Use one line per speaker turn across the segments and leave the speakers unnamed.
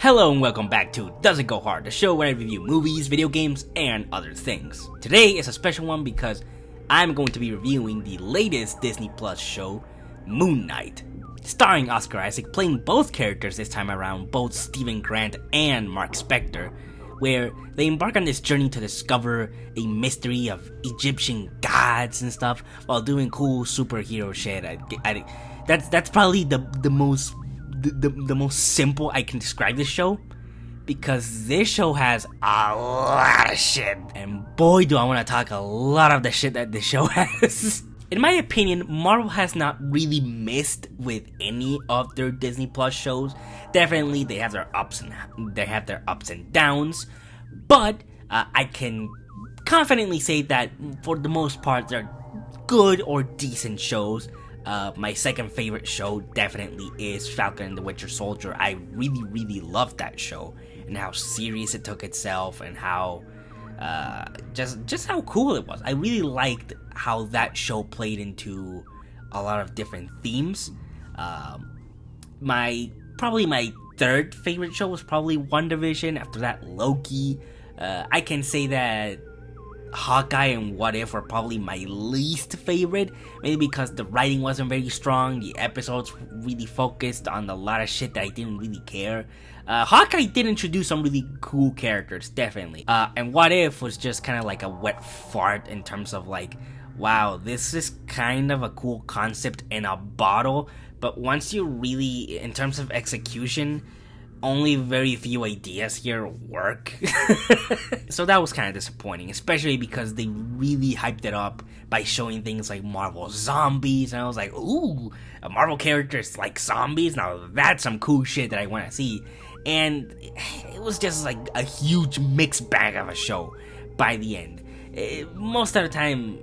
Hello and welcome back to Does It Go Hard, the show where I review movies, video games, and other things. Today is a special one because I'm going to be reviewing the latest Disney Plus show, Moon Knight. Starring Oscar Isaac playing both characters this time around, both Stephen Grant and Mark Spector, where they embark on this journey to discover a mystery of Egyptian gods and stuff while doing cool superhero shit. That's probably the most simple I can describe this show, because this show has a lot of shit, and boy do I want to talk a lot of the shit that this show has. In my opinion, Marvel has not really missed with any of their Disney Plus shows. Definitely they have their ups and downs, but I can confidently say that for the most part they're good or decent shows. My second favorite show definitely is Falcon and the Winter Soldier. I really loved that show and how serious it took itself and how just how cool it was. I really liked how that show played into a lot of different themes. My third favorite show was probably WandaVision. After that, Loki. I can say that Hawkeye and What If were probably my least favorite, maybe because the writing wasn't very strong, the episodes really focused on a lot of shit that I didn't really care. Hawkeye did introduce some really cool characters, definitely. And What If was just kind of like a wet fart in terms of like, wow, this is kind of a cool concept in a bottle, but once you really, in terms of execution, only very few ideas here work. So that was kind of disappointing, especially because they really hyped it up by showing things like Marvel Zombies, and I was like, ooh, a Marvel characters like zombies? Now that's some cool shit that I want to see. And it was just like a huge mixed bag of a show by the end. Most of the time,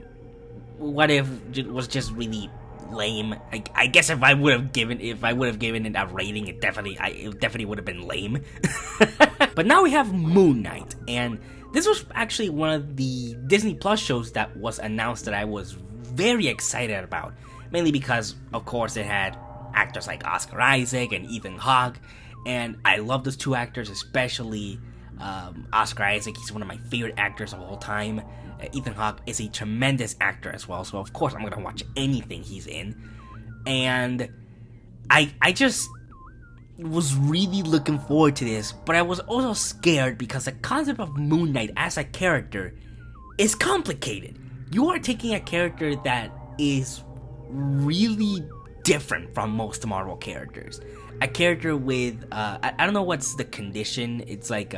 What If was just really lame. I guess if I would have given it a rating, it definitely would have been lame. But now we have Moon Knight, and this was actually one of the Disney Plus shows that was announced that I was very excited about, mainly because of course it had actors like Oscar Isaac and Ethan Hawke, and I love those two actors, especially Oscar Isaac. He's one of my favorite actors of all time. Ethan Hawke is a tremendous actor as well, so of course I'm gonna watch anything he's in. And I just was really looking forward to this, but I was also scared because the concept of Moon Knight as a character is complicated. You are taking a character that is really different from most Marvel characters. A character with I don't know what's the condition. It's like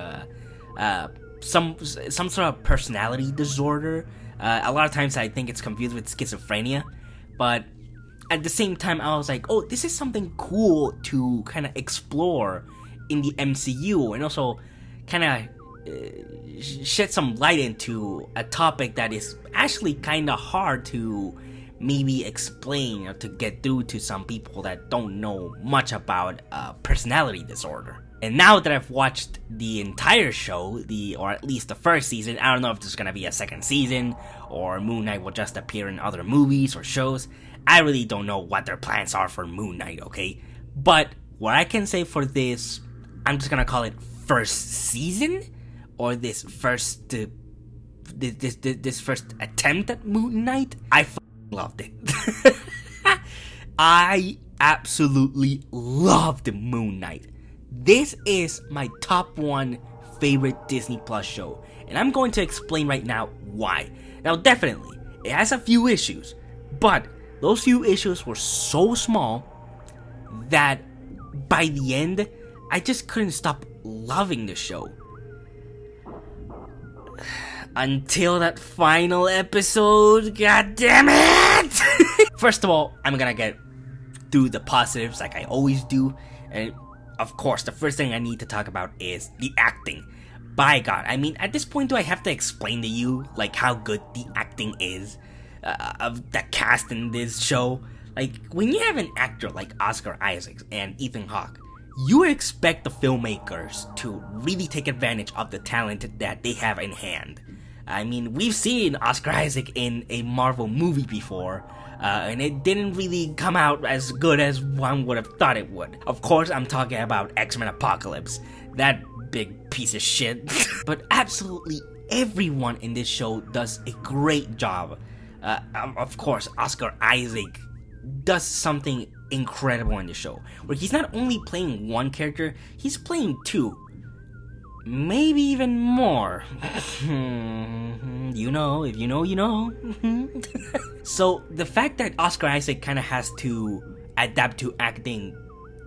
some sort of personality disorder. A lot of times I think it's confused with schizophrenia, but at the same time I was like, oh, this is something cool to kind of explore in the MCU, and also kind of shed some light into a topic that is actually kind of hard to maybe explain or to get through to some people that don't know much about personality disorder. And now that I've watched the entire show, or at least the first season, I don't know if there's gonna be a second season, or Moon Knight will just appear in other movies or shows. I really don't know what their plans are for Moon Knight, okay? But what I can say for this, I'm just gonna call it first season, or this first attempt at Moon Knight, I loved it. I absolutely loved Moon Knight. This is my top 1 favorite Disney Plus show, and I'm going to explain right now why. Now, definitely, it has a few issues, but those few issues were so small that by the end, I just couldn't stop loving the show. Until that final episode, god damn it! First of all, I'm gonna get through the positives like I always do, and of course, the first thing I need to talk about is the acting. By God, I mean, at this point, do I have to explain to you, like, how good the acting is of the cast in this show? Like, when you have an actor like Oscar Isaac and Ethan Hawke, you expect the filmmakers to really take advantage of the talent that they have in hand. I mean, we've seen Oscar Isaac in a Marvel movie before, and it didn't really come out as good as one would have thought it would. Of course, I'm talking about X-Men Apocalypse, that big piece of shit. But absolutely everyone in this show does a great job. Of course, Oscar Isaac does something incredible in the show, where he's not only playing one character, he's playing two. Maybe even more. You know, if you know, you know. So the fact that Oscar Isaac kind of has to adapt to acting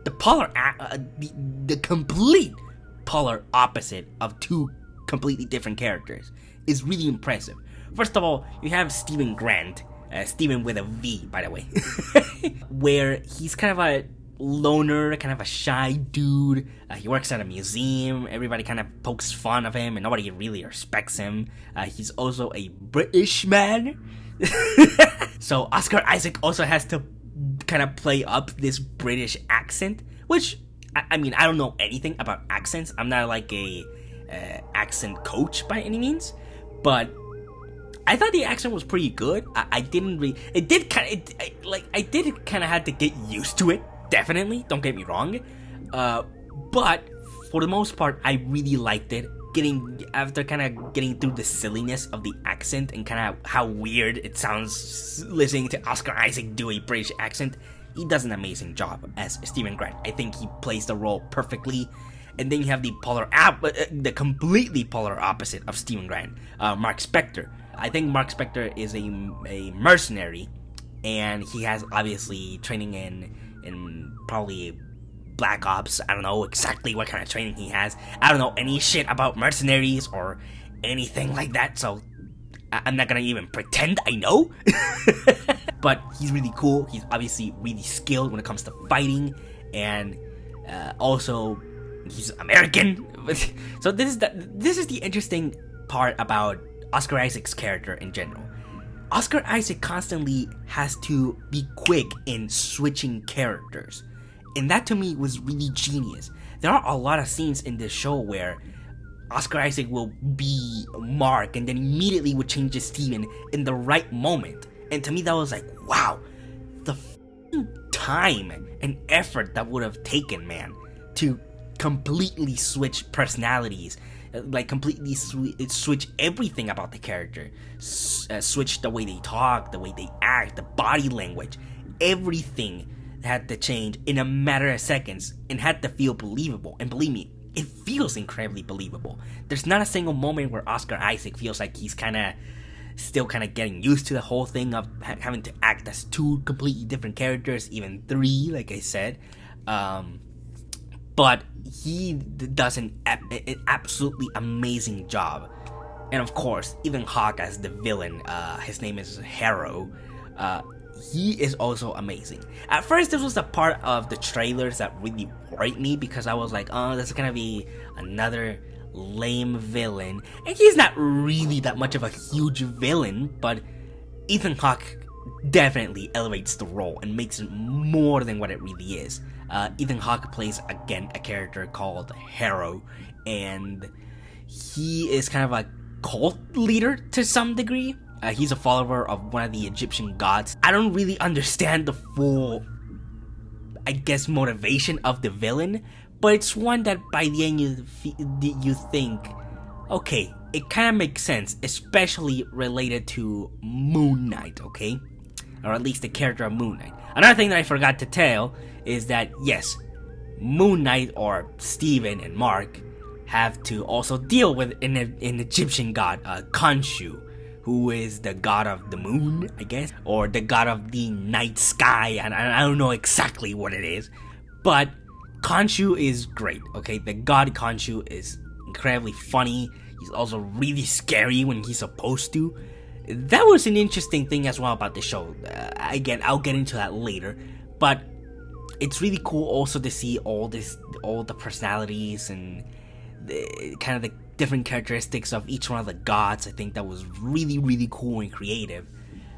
the complete polar opposite of two completely different characters is really impressive. First of all, you have Steven Grant, Steven with a V, by the way, where he's kind of a loner, kind of a shy dude. He works at a museum. Everybody kind of pokes fun of him, and nobody really respects him. He's also a British man. So Oscar Isaac also has to kind of play up this British accent, which, I mean, I don't know anything about accents. I'm not like a accent coach by any means, but I thought the accent was pretty good. I did kind of have to get used to it. Definitely, don't get me wrong. But for the most part, I really liked it. After kind of getting through the silliness of the accent and kind of how weird it sounds listening to Oscar Isaac do a British accent, he does an amazing job as Steven Grant. I think he plays the role perfectly. And then you have the completely polar opposite of Steven Grant, Mark Spector. I think Mark Spector is a mercenary, and he has obviously training in probably Black Ops. I don't know exactly what kind of training he has. I don't know any shit about mercenaries or anything like that, so I'm not gonna even pretend I know. But he's really cool. He's obviously really skilled when it comes to fighting, and also he's American. So this is the interesting part about Oscar Isaac's character in general. Oscar Isaac constantly has to be quick in switching characters, and that to me was really genius. There are a lot of scenes in this show where Oscar Isaac will be Mark and then immediately would change to Steven in the right moment. And to me that was like, wow, the time and effort that would have taken, man, to completely switch personalities, like completely switch everything about the character, switch the way they talk, the way they act, the body language, everything had to change in a matter of seconds and had to feel believable. And believe me, it feels incredibly believable. There's not a single moment where Oscar Isaac feels like he's still getting used to the whole thing of having to act as two completely different characters, even three, like I said. But he does an absolutely amazing job. And of course, Ethan Hawke as the villain, his name is Harrow, he is also amazing. At first, this was the part of the trailers that really worried me, because I was like, oh, this is gonna be another lame villain. And he's not really that much of a huge villain, but Ethan Hawke definitely elevates the role and makes it more than what it really is. Ethan Hawke plays, again, a character called Harrow, and he is kind of a cult leader to some degree. He's a follower of one of the Egyptian gods. I don't really understand the full, I guess, motivation of the villain, but it's one that by the end you think, okay, it kind of makes sense, especially related to Moon Knight, okay? Or at least the character of Moon Knight. Another thing that I forgot to tell is that, yes, Moon Knight, or Steven and Mark, have to also deal with an Egyptian god, Khonshu, who is the god of the moon, I guess, or the god of the night sky, and I don't know exactly what it is, but Khonshu is great, okay? The god Khonshu is incredibly funny. He's also really scary when he's supposed to. That was an interesting thing as well about the show. Again, I'll get into that later, but it's really cool also to see all the personalities and kind of the different characteristics of each one of the gods. I think that was really, really cool and creative.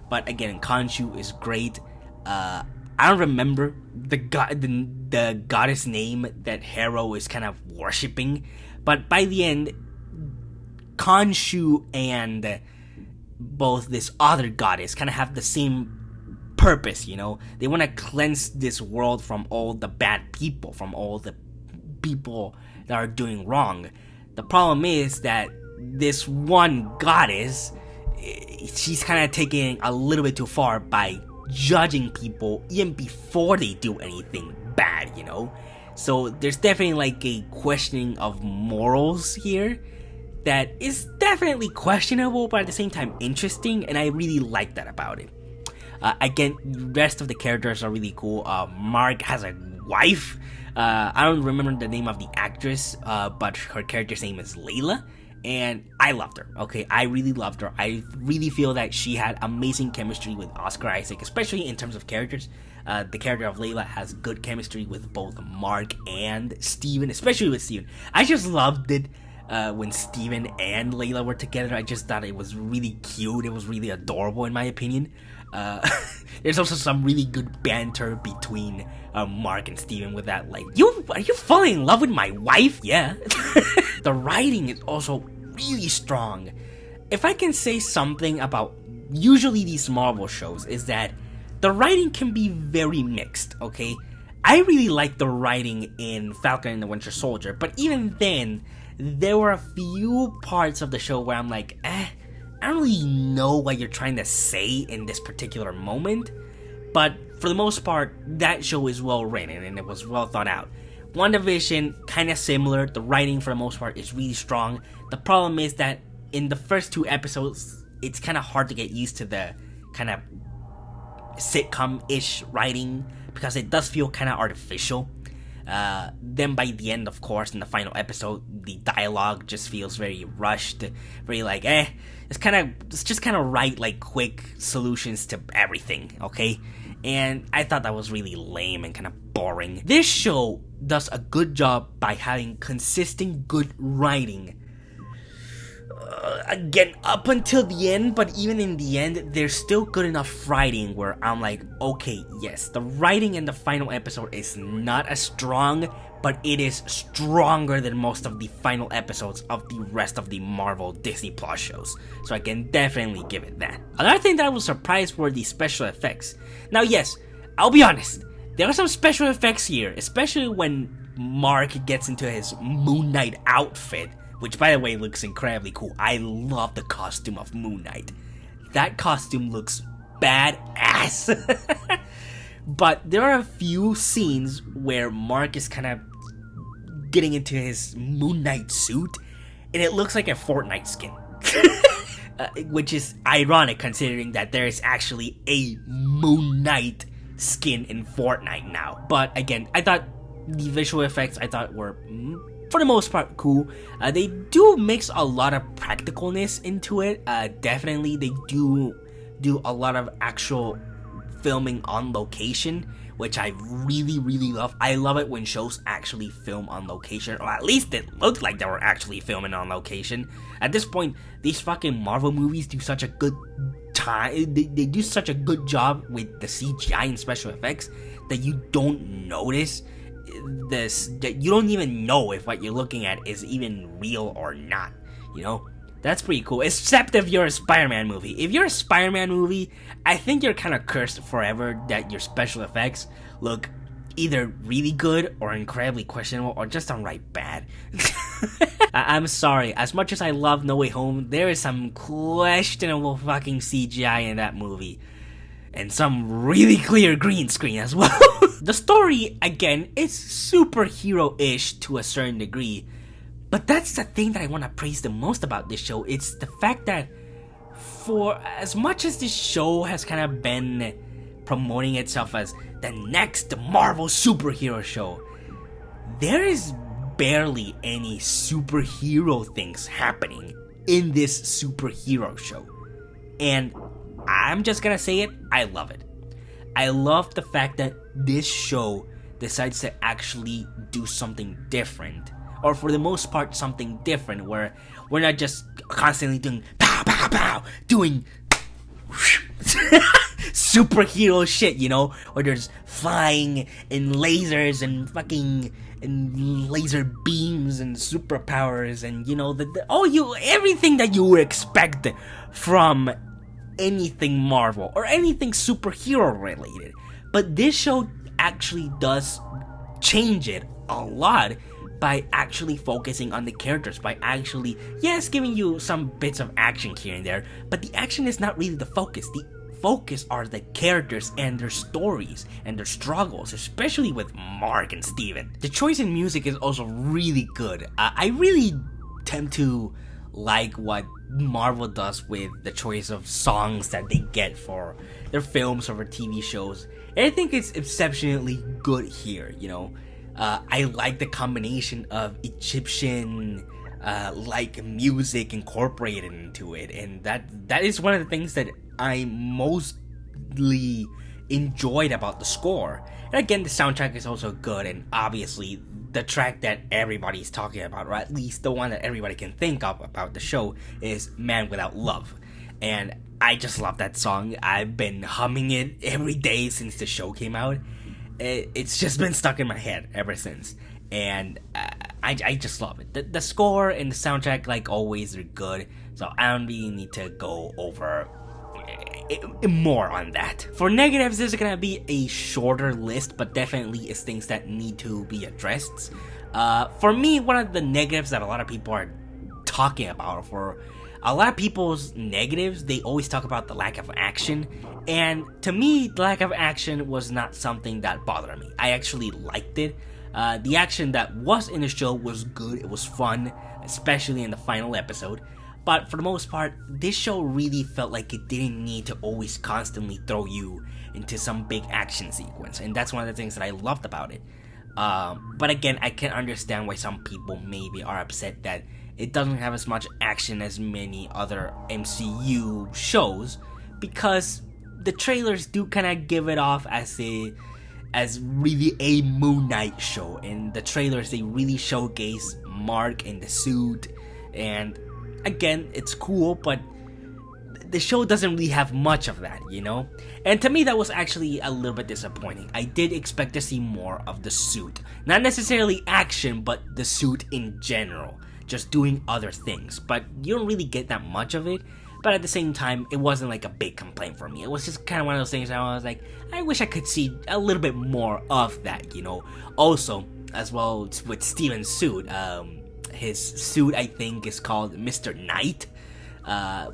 But again, Khonshu is great. I don't remember the goddess name that Harrow is kind of worshipping, but by the end, Khonshu and both this other goddess kind of have the same purpose, you know? They want to cleanse this world from all the bad people, from all the people that are doing wrong. The problem is that this one goddess, she's kind of taking a little bit too far by judging people even before they do anything bad, you know? So there's definitely like a questioning of morals here that is definitely questionable, but at the same time interesting, and I really like that about it. Again, the rest of the characters are really cool. Mark has a wife. I don't remember the name of the actress, but her character's name is Layla, and I loved her. Okay, I really loved her. I really feel that she had amazing chemistry with Oscar Isaac, especially in terms of characters. The character of Layla has good chemistry with both Mark and Steven, especially with Steven. I just loved it when Steven and Layla were together. I just thought it was really cute. It was really adorable in my opinion. There's also some really good banter between Mark and Steven with that, like, are you falling in love with my wife? Yeah. The writing is also really strong. If I can say something about usually these Marvel shows, is that the writing can be very mixed, okay? I really like the writing in Falcon and the Winter Soldier, but even then, there were a few parts of the show where I'm like, I don't really know what you're trying to say in this particular moment, but for the most part, that show is well written and it was well thought out. WandaVision, kind of similar. The writing for the most part is really strong. The problem is that in the first 2 episodes, it's kind of hard to get used to the kind of sitcom-ish writing because it does feel kind of artificial. Then by the end, of course, in the final episode, the dialogue just feels very rushed, very like, it's just kind of write like quick solutions to everything, okay? And I thought that was really lame and kind of boring. This show does a good job by having consistent good writing. Again, up until the end, but even in the end, there's still good enough writing where I'm like, okay, yes, the writing in the final episode is not as strong, but it is stronger than most of the final episodes of the rest of the Marvel Disneyplus shows. So I can definitely give it that. Another thing that I was surprised were the special effects. Now, yes, I'll be honest, there are some special effects here, especially when Mark gets into his Moon Knight outfit, which, by the way, looks incredibly cool. I love the costume of Moon Knight. That costume looks badass. But there are a few scenes where Mark is kind of getting into his Moon Knight suit, and it looks like a Fortnite skin. Which is ironic considering that there is actually a Moon Knight skin in Fortnite now. But again, I thought the visual effects were for the most part cool. They do mix a lot of practicalness into it. Definitely they do a lot of actual filming on location, which I really love. I love it when shows actually film on location, or at least it looked like they were actually filming on location. At this point, these fucking Marvel movies do such a good they do such a good job with the CGI and special effects that you don't notice that you don't even know if what you're looking at is even real or not, you know? That's pretty cool, except if you're a Spider-Man movie. If you're a Spider-Man movie, I think you're kind of cursed forever that your special effects look either really good or incredibly questionable or just downright bad. I'm sorry, as much as I love No Way Home, there is some questionable fucking CGI in that movie. And some really clear green screen as well. The story, again, is superhero-ish to a certain degree. But that's the thing that I want to praise the most about this show. It's the fact that for as much as this show has kind of been promoting itself as the next Marvel superhero show, there is barely any superhero things happening in this superhero show. And I'm just gonna say it, I love it. I love the fact that this show decides to actually do something different. Or for the most part, something different, where we're not just constantly doing pow, pow, pow, doing superhero shit, you know, where there's flying and lasers and fucking and laser beams and superpowers and you know everything that you would expect from anything Marvel or anything superhero related. But this show actually does change it a lot by actually focusing on the characters, by actually, yes, giving you some bits of action here and there, but the action is not really the focus. The focus are the characters and their stories and their struggles, especially with Mark and Steven. The choice in music is also really good. I really tend to like what Marvel does with the choice of songs that they get for their films or for TV shows. And I think it's exceptionally good here, you know. I like the combination of Egyptian like music incorporated into it, and that is one of the things that I mostly enjoyed about the score. And again, the soundtrack is also good, and obviously the track that everybody's talking about, or at least the one that everybody can think of about the show, is Man Without Love. And I just love that song. I've been humming it every day since the show came out. It's just been stuck in my head ever since, and I just love it. The score and the soundtrack, like always, are good, so I don't really need to go over more on that. For negatives, this is gonna be a shorter list, but definitely is things that need to be addressed. For me, one of the negatives that a lot of people are talking about, for a lot of people's negatives, they always talk about the lack of action. And to me, the lack of action was not something that bothered me. I actually liked it. The action that was in the show was good. It was fun, especially in the final episode. But for the most part, this show really felt like it didn't need to always constantly throw you into some big action sequence. And that's one of the things that I loved about it. But again, I can understand why some people maybe are upset that it doesn't have as much action as many other MCU shows, because the trailers do kind of give it off as really a Moon Knight show. And the trailers, they really showcase Mark in the suit, and again, it's cool, but the show doesn't really have much of that, you know? And to me, that was actually a little bit disappointing. I did expect to see more of the suit. Not necessarily action, but the suit in general, just doing other things. But you don't really get that much of it. But at the same time, it wasn't like a big complaint for me. It was just kind of one of those things that I was like, I wish I could see a little bit more of that, you know? Also, as well with Steven's suit, his suit, I think, is called Mr. Knight,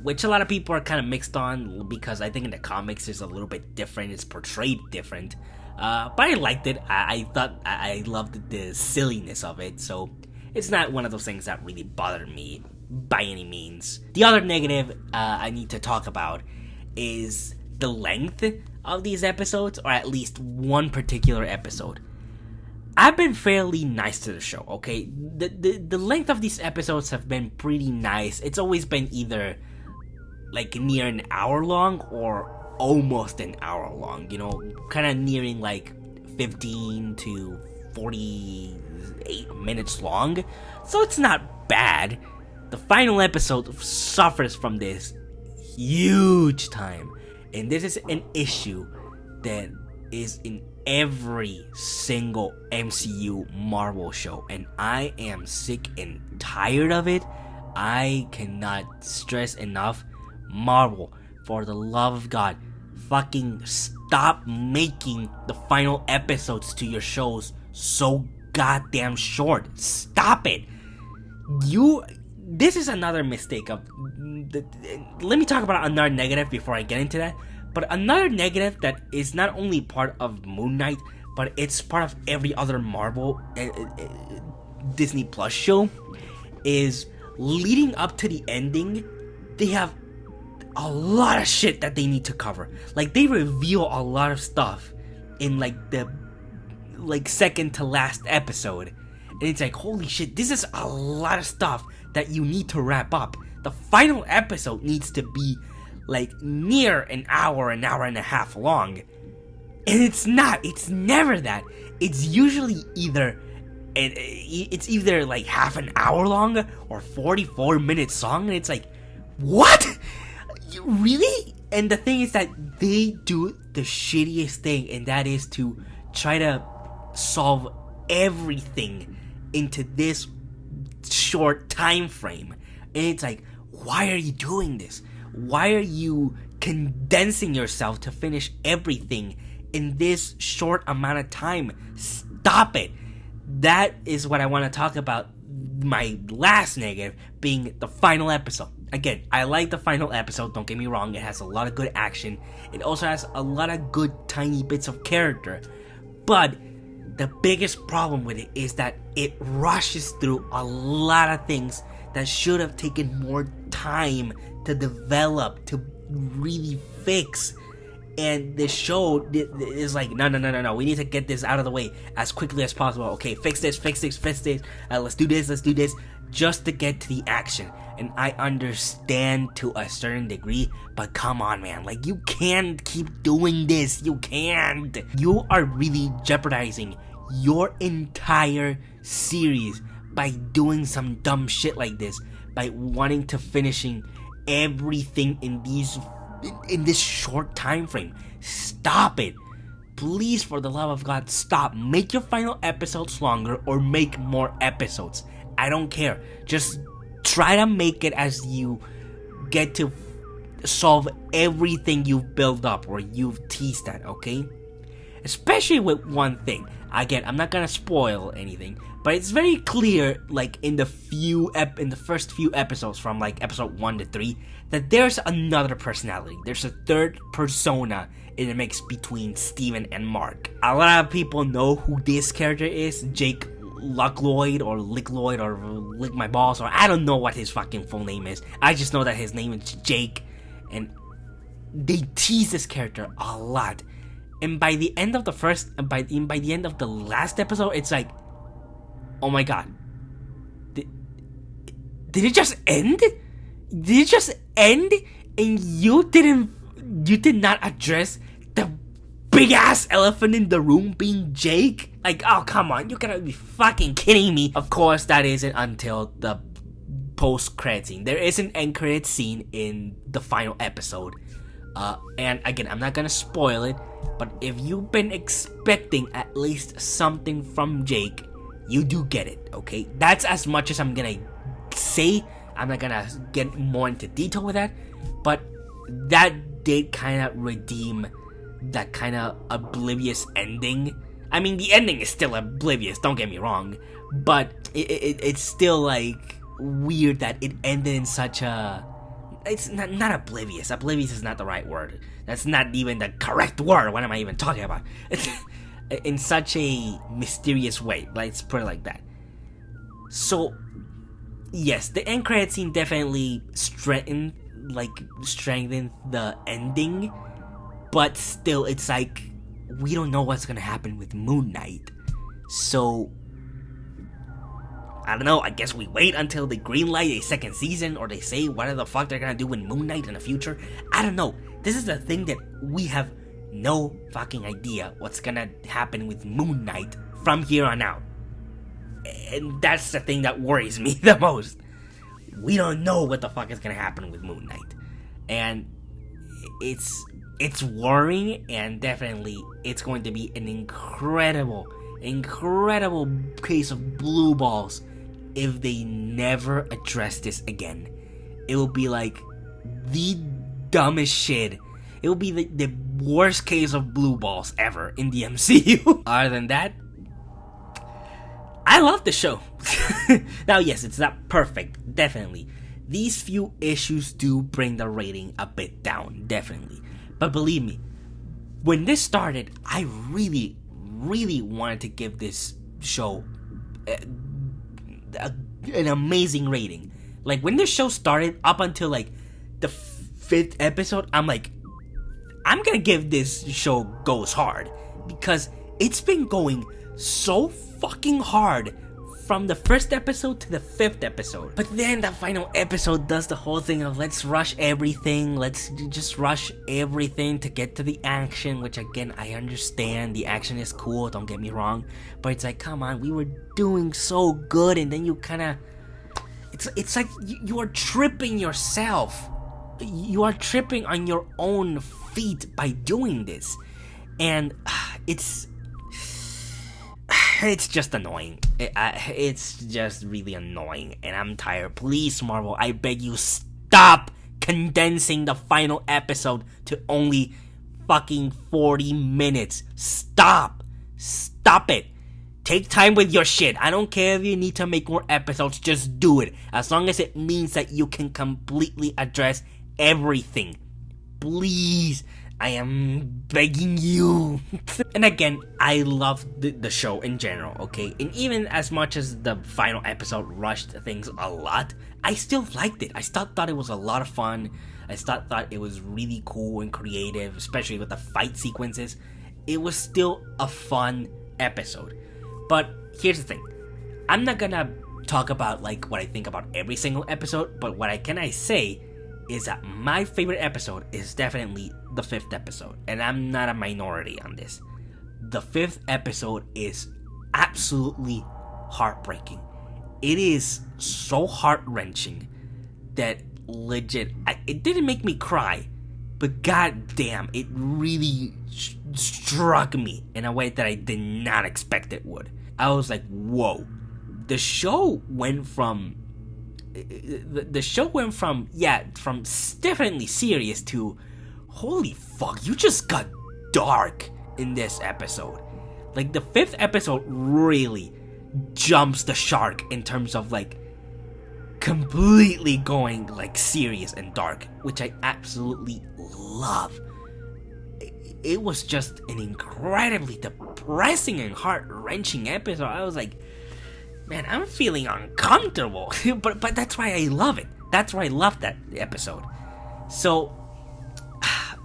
which a lot of people are kind of mixed on, because I think in the comics it's a little bit different, it's portrayed different, but I liked it. I thought I loved the silliness of it, so it's not one of those things that really bothered me by any means. The other negative I need to talk about is the length of these episodes, or at least one particular episode. I've been fairly nice to the show, okay? The length of these episodes have been pretty nice. It's always been either like near an hour long or almost an hour long, you know, kind of nearing like 15 to 48 minutes long. So it's not bad. The final episode suffers from this huge time, and this is an issue that is in every single MCU Marvel show, and I am sick and tired of it. I cannot stress enough, Marvel, for the love of God, fucking stop making the final episodes to your shows so goddamn short. Stop it. This is another mistake of let me talk about another negative before I get into that. But another negative that is not only part of Moon Knight, but it's part of every other Marvel Disneyplus show, is leading up to the ending, they have a lot of shit that they need to cover. Like, they reveal a lot of stuff in the second to last episode, and it's like, holy shit, this is a lot of stuff that you need to wrap up. The final episode needs to be like near an hour and a half long, and it's not. It's never that. It's usually either like half an hour long or 44 minutes long, and it's like, what? You really? And the thing is that they do the shittiest thing, and that is to try to solve everything into this short time frame. And it's like, why are you doing this? Why are you condensing yourself to finish everything in this short amount of time? Stop it. That is what I want to talk about. My last negative being the final episode. Again, I like the final episode, don't get me wrong. It has a lot of good action. It also has a lot of good tiny bits of character. But the biggest problem with it is that it rushes through a lot of things that should have taken more time to develop, to really fix. And the show is like, no, we need to get this out of the way as quickly as possible. Okay, fix this, let's do this, just to get to the action. And I understand to a certain degree, but come on, man, like, you can't keep doing this. You can't. You are really jeopardizing your entire series by doing some dumb shit like this, by wanting to finishing everything in this short time frame. Stop it. Please, for the love of God, stop. Make your final episodes longer or make more episodes. I don't care. Just try to make it as you get to solve everything you've built up or you've teased at, okay? Especially with one thing. Again, I'm not gonna spoil anything, but it's very clear, like in the first few episodes, from like episode 1 to 3, that there's another personality. There's a third persona in the mix between Steven and Mark. A lot of people know who this character is, Jake Luckloyd or Lickloyd or Lick My Balls, or I don't know what his fucking full name is. I just know that his name is Jake, and they tease this character a lot. And by the end of by the end of the last episode, it's like, oh my god, did it just end? Did it just end? And you did not address the big ass elephant in the room being Jake? Like, oh come on, you gotta be fucking kidding me. Of course, that isn't until the post-credit scene. There is an end credit scene in the final episode. And again, I'm not gonna spoil it, but if you've been expecting at least something from Jake, you do get it, okay? That's as much as I'm gonna say. I'm not gonna get more into detail with that, but that did kind of redeem that kind of oblivious ending. I mean, the ending is still oblivious, don't get me wrong, but it's still like weird that it ended in such a... It's not oblivious. Oblivious is not the right word. That's not even the correct word. What am I even talking about? It's in such a mysterious way. Let's put it like that. So, yes, the end credit scene definitely strengthened the ending, but still, it's like, we don't know what's gonna happen with Moon Knight. So, I don't know, I guess we wait until they greenlight a second season, or they say what the fuck they're gonna do with Moon Knight in the future. I don't know. This is the thing that we have no fucking idea what's gonna happen with Moon Knight from here on out. And that's the thing that worries me the most. We don't know what the fuck is gonna happen with Moon Knight. And it's worrying, and definitely it's going to be an incredible case of blue balls if they never address this again. It will be like the dumbest shit. It will be the worst case of blue balls ever in the MCU. Other than that, I love the show. Now, yes, it's not perfect, definitely. These few issues do bring the rating a bit down, definitely. But believe me, when this started, I really wanted to give this show an amazing rating. Like, when this show started, up until like the 5th episode, I'm like, I'm gonna give this show goes hard, because it's been going so fucking hard from the 1st episode to the 5th episode. But then the final episode does the whole thing of let's rush everything, let's just rush everything to get to the action, which again, I understand, the action is cool, don't get me wrong, but it's like, come on, we were doing so good, and then you kind of, it's like you are tripping yourself. you are tripping on your own feet by doing this, and it's just annoying. It's just really annoying, and I'm tired. Please, Marvel, I beg you, stop condensing the final episode to only fucking 40 minutes. Stop it. Take time with your shit. I don't care if you need to make more episodes, just do it. As long as it means that you can completely address everything. Please, I am begging you. And again, I love the show in general, okay? And even as much as the final episode rushed things a lot, I still liked it. I still thought it was a lot of fun. I still thought it was really cool and creative, especially with the fight sequences. It was still a fun episode. But here's the thing. I'm not gonna talk about like what I think about every single episode, but what can I say is that my favorite episode is definitely the 5th episode, and I'm not a minority on this. The 5th episode is absolutely heartbreaking. It is so heart-wrenching that legit, it didn't make me cry, but goddamn, it really struck me in a way that I did not expect it would. I was like, whoa. The show went from from definitely serious to holy fuck, you just got dark in this episode. Like, the 5th episode really jumps the shark in terms of like completely going like serious and dark, which I absolutely love. It was just an incredibly depressing and heart-wrenching episode. I was like, man, I'm feeling uncomfortable. but that's why I love it. That's why I love that episode. So,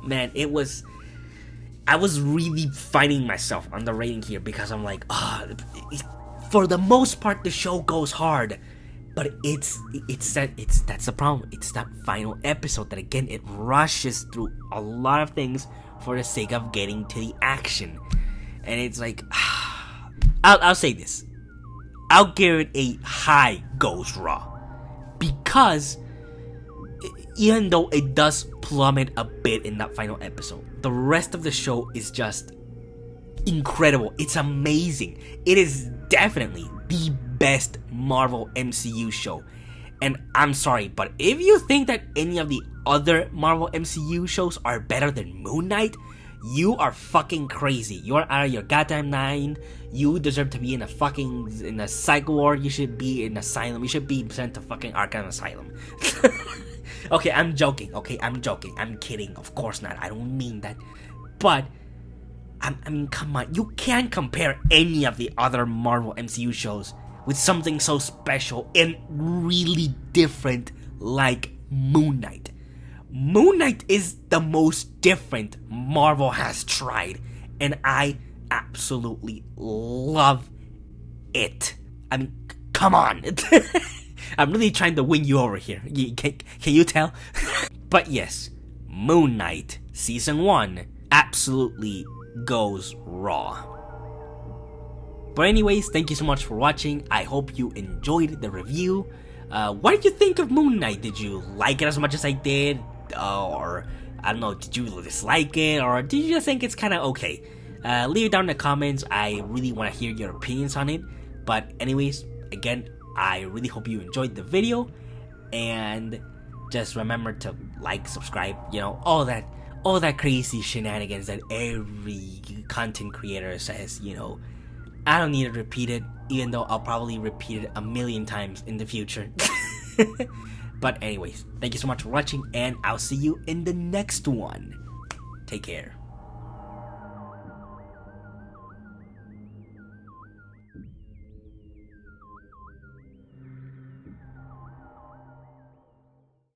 man, I was really fighting myself on the rating here because I'm like, for the most part, the show goes hard. But that's the problem. It's that final episode that, again, it rushes through a lot of things for the sake of getting to the action. And it's like, I'll say this. I'll give it a high Goes Raw. Because even though it does plummet a bit in that final episode, the rest of the show is just incredible. It's amazing. It is definitely the best Marvel MCU show. And I'm sorry, but if you think that any of the other Marvel MCU shows are better than Moon Knight, you are fucking crazy. You are out of your goddamn mind. You deserve to be in a psych ward. You should be in asylum. You should be sent to fucking Arkham Asylum. Okay, I'm joking. I'm kidding. Of course not. I don't mean that. But I mean, come on. You can't compare any of the other Marvel MCU shows with something so special and really different like Moon Knight. Moon Knight is the most different Marvel has tried, and I absolutely love it. I mean, come on. I'm really trying to win you over here. Can you tell? But yes, Moon Knight Season 1 absolutely goes raw. But anyways, thank you so much for watching. I hope you enjoyed the review. What did you think of Moon Knight? Did you like it as much as I did? Or, I don't know, did you dislike it? Or did you just think it's kind of okay? Leave it down in the comments. I really want to hear your opinions on it. But anyways, again, I really hope you enjoyed the video. And just remember to like, subscribe, you know, all that crazy shenanigans that every content creator says, you know. I don't need to repeat it, even though I'll probably repeat it a million times in the future. But anyways, thank you so much for watching, and I'll see you in the next one. Take care.